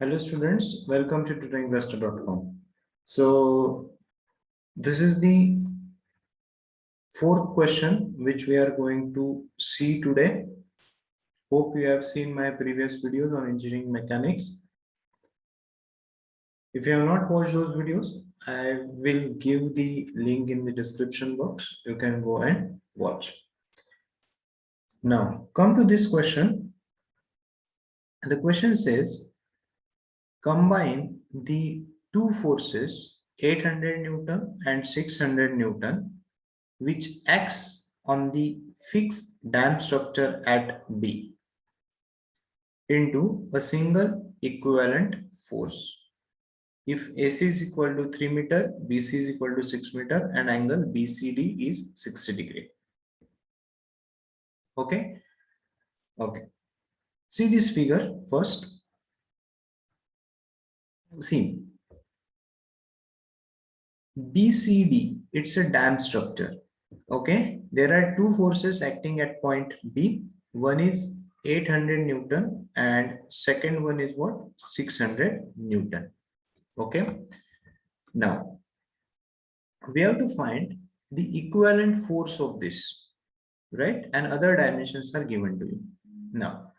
Hello students, welcome to tutorinvestor.com. So this is the fourth question which we are going to see today. Hope you have seen my previous videos on engineering mechanics. If you have not watched those videos, I will give the link in the description box. You can go and watch. Now come to this question. The question says, combine the two forces 800 Newton and 600 Newton which acts on the fixed dam structure at B into a single equivalent force. If AC is equal to 3 meter, BC is equal to 6 meter and angle BCD is 60 degree. Okay. Okay. See this figure first. See BCD, it's a dam structure. Okay, there are two forces acting at point B. One is 800 Newton and second one is what? 600 Newton. Okay, now we have to find the equivalent force of this, right? And other dimensions are given to you. Now,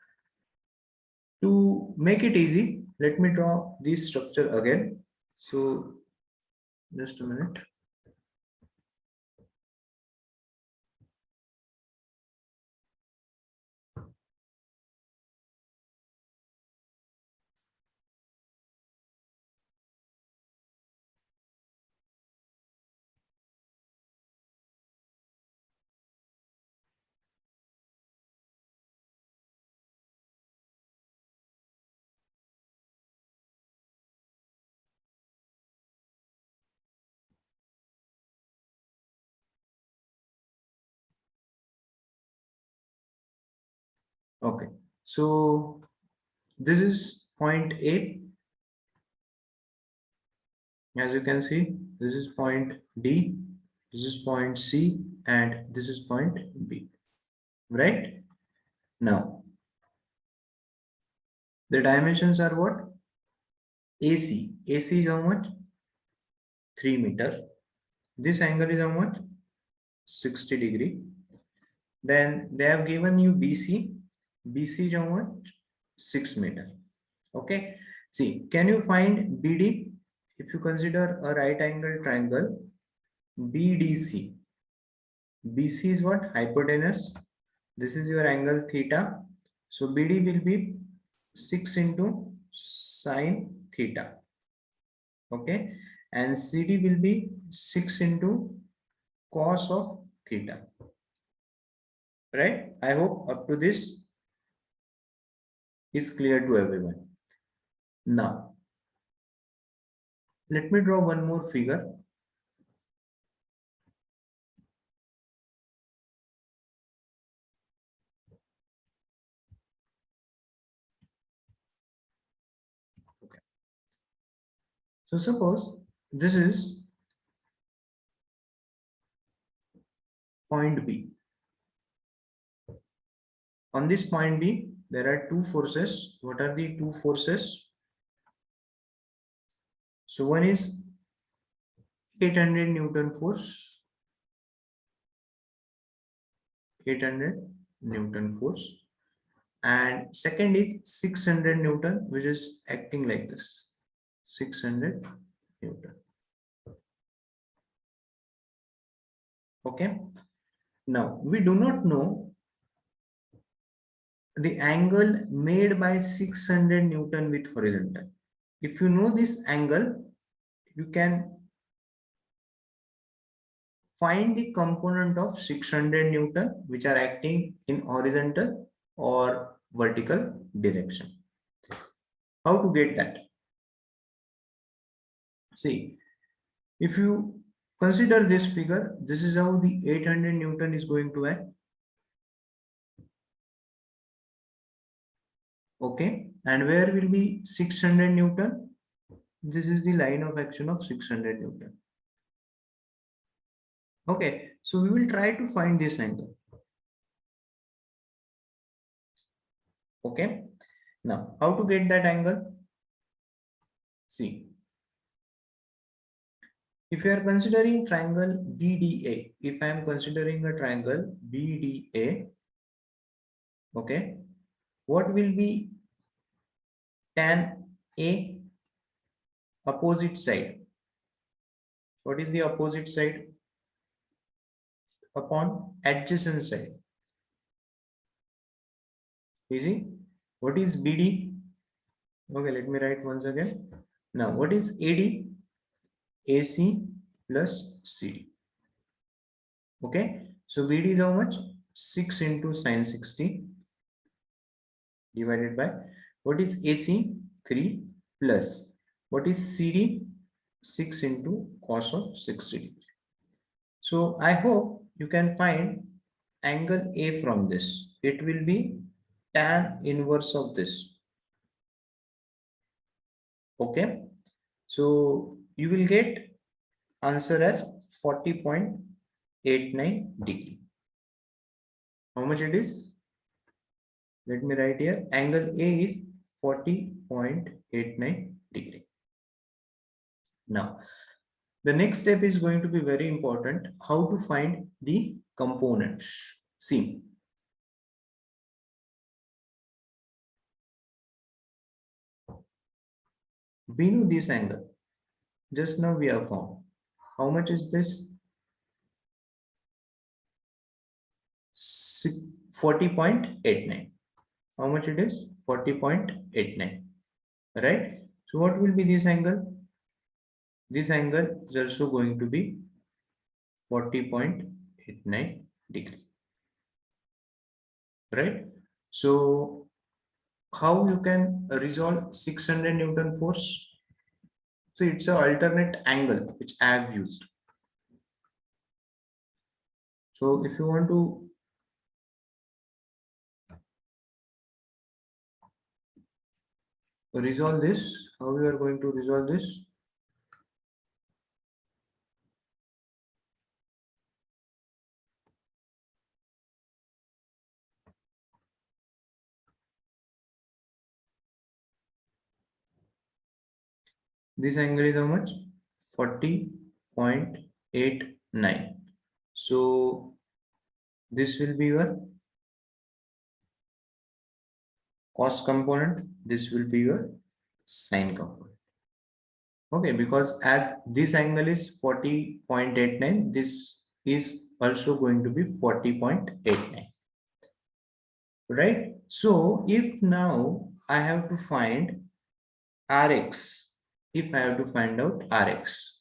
to make it easy, let me draw this structure again. So, just a minute. Okay, so this is point A. As you can see, this is point D, this is point C, and this is point B, right? Now, the dimensions are what? AC. AC is how much? 3 meter. This angle is how much? 60 degree. Then they have given you BC. BC is how much? 6 meter. Okay. See, can you find BD? If you consider a right angle triangle, BDC. BC is what? Hypotenuse. This is your angle theta. So BD will be 6 into sine theta. Okay. And CD will be 6 into cos of theta. Right? I hope up to this is clear to everyone. Now, let me draw one more figure. Okay. So suppose this is point B. On this point B, there are two forces. What are the two forces? So one is 800 Newton force, 800 Newton force, and second is 600 Newton, which is acting like this, 600 Newton. Okay. Now we do not know the angle made by 600 Newton with horizontal. If you know this angle, you can find the component of 600 Newton which are acting in horizontal or vertical direction. How to get that? See, if you consider this figure, this is how the 800 Newton is going to act. Okay, and where will be 600 Newton? This is the line of action of 600 Newton. Okay, so we will try to find this angle. Okay, now how to get that angle? See, if you are considering triangle BDA, if I am considering a triangle BDA, okay, what will be tan A opposite side? What is the opposite side upon adjacent side? Easy. What is BD? Okay, let me write once again. Now, what is AD? AC plus CD. Okay, so BD is how much? 6 into sine 60 divided by what is AC? 3 plus what is CD? 6 into cos of 60. So I hope you can find angle A from this. It will be tan inverse of this. Okay, so you will get answer as 40.89 degree. How much it is? Let me write here. Angle A is 40.89 degree. Now, the next step is going to be very important. How to find the components. See, we know this angle. Just now we have found. How much is this? 40.89. How much it is? 40.89. Right? So what will be this angle? This angle is also going to be 40.89 degree. Right? So how you can resolve 600 Newton force? So it's an alternate angle which I have used. So if you want to resolve this, how we are going to resolve this? This angle is how much? 40.89. So this will be your cos component. This will be your sine component. Okay, because as this angle is 40.89, this is also going to be 40.89. Right? So if now I have to find Rx, if I have to find out Rx,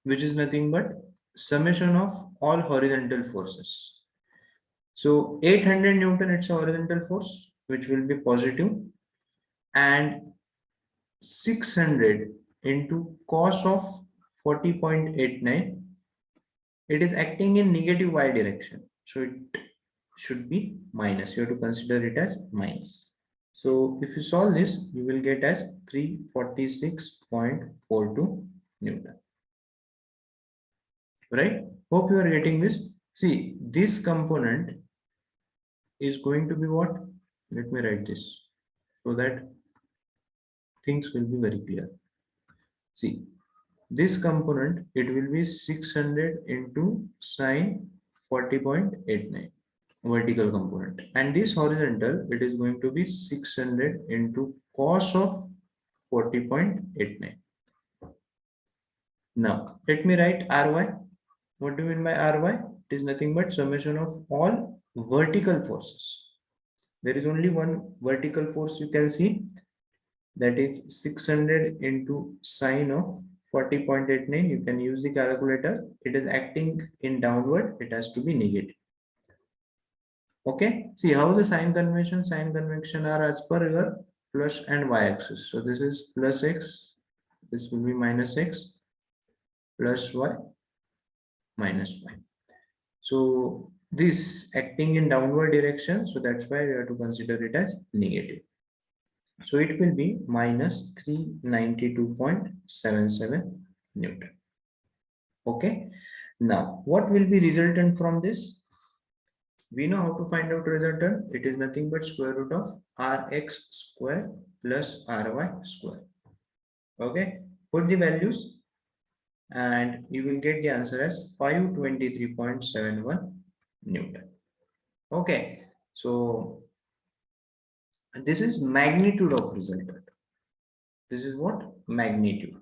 which is nothing but summation of all horizontal forces. So 800 Newton, it's a horizontal force, which will be positive, and 600 into cos of 40.89, it is acting in negative y direction. So it should be minus. You have to consider it as minus. So if you solve this, you will get as 346.42 Newton. Right? Hope you are getting this. See, this component is going to be what? Let me write this so that things will be very clear. See, this component, it will be 600 into sine 40.89 vertical component, and this horizontal, it is going to be 600 into cos of 40.89. Now let me write Ry. What do you mean by Ry? It is nothing but summation of all vertical forces. There is only one vertical force you can see, that is 600 into sine of 40.89. You can use the calculator. It is acting in downward, it has to be negative. Okay, see how the sign convention are as per your plus and y axis. So this is plus x, this will be minus x, plus y, minus y. So this acting in downward direction, so that's why we have to consider it as negative. So it will be minus 392.77 Newton. Okay. Now, what will be resultant from this? We know how to find out resultant. It is nothing but square root of Rx square plus Ry square. Okay, put the values and you will get the answer as 523.71 Newton. Okay, so this is magnitude of resultant. This is what? Magnitude.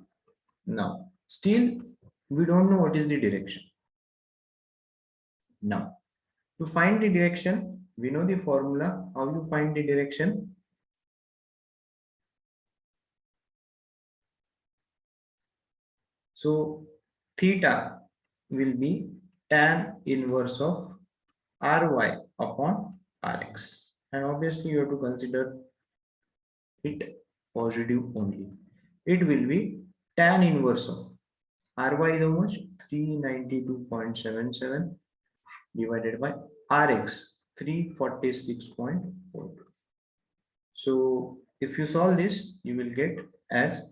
Now, still we don't know what is the direction. Now, to find the direction, we know the formula. How you find the direction? So, theta will be tan inverse of Ry upon Rx. And obviously, you have to consider it positive only. It will be tan inverse of Ry is how much? 392.77 divided by Rx 346.42. So if you solve this, you will get as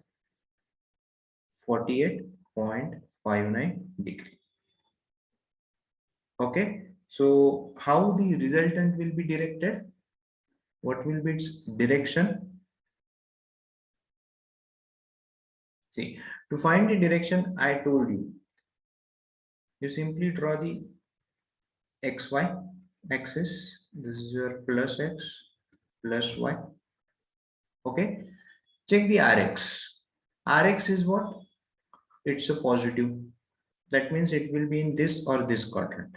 48.59 degree. Okay, so how the resultant will be directed? What will be its direction? See, to find the direction, I told you, you simply draw the xy axis. This is your plus x plus y. Okay, check the Rx. Rx is what? It's a positive. That means it will be in this or this quadrant.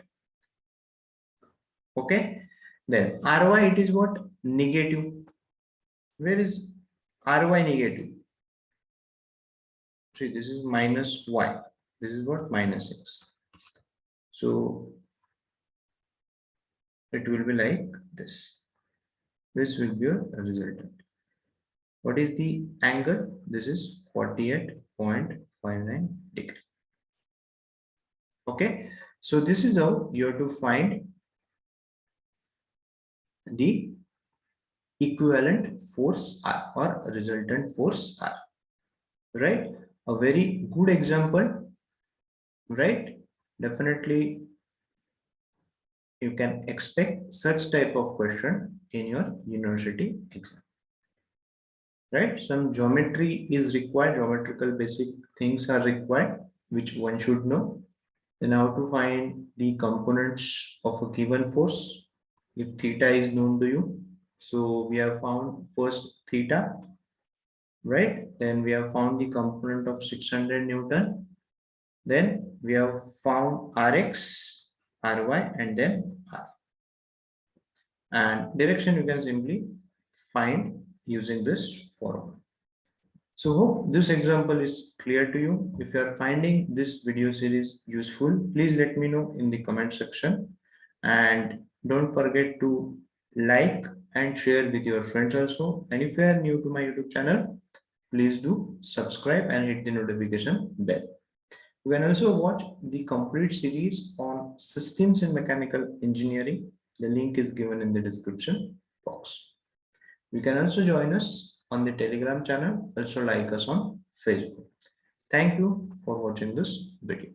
Okay, then Ry, it is what? Negative. Where is Ry negative? See, this is minus y. This is what? Minus x. So it will be like this. This will be your resultant. What is the angle? This is 48.59 degree. Okay, so this is how you have to find the equivalent force R or resultant force R. Right? A very good example, right? Definitely you can expect such type of question in your university exam. Right? Some geometry is required, geometrical basic things are required, which one should know. Then how to find the components of a given force if theta is known to you. So we have found first theta, right? Then we have found the component of 600 Newton. Then we have found Rx, Ry, and then R. And direction you can simply find using this formula. So hope this example is clear to you. If you are finding this video series useful, please let me know in the comment section. And don't forget to like and share with your friends also. And if you are new to my YouTube channel, please do subscribe and hit the notification bell. You can also watch the complete series on systems and mechanical engineering. The link is given in the description box. You can also join us on the Telegram channel, also like us on Facebook. Thank you for watching this video.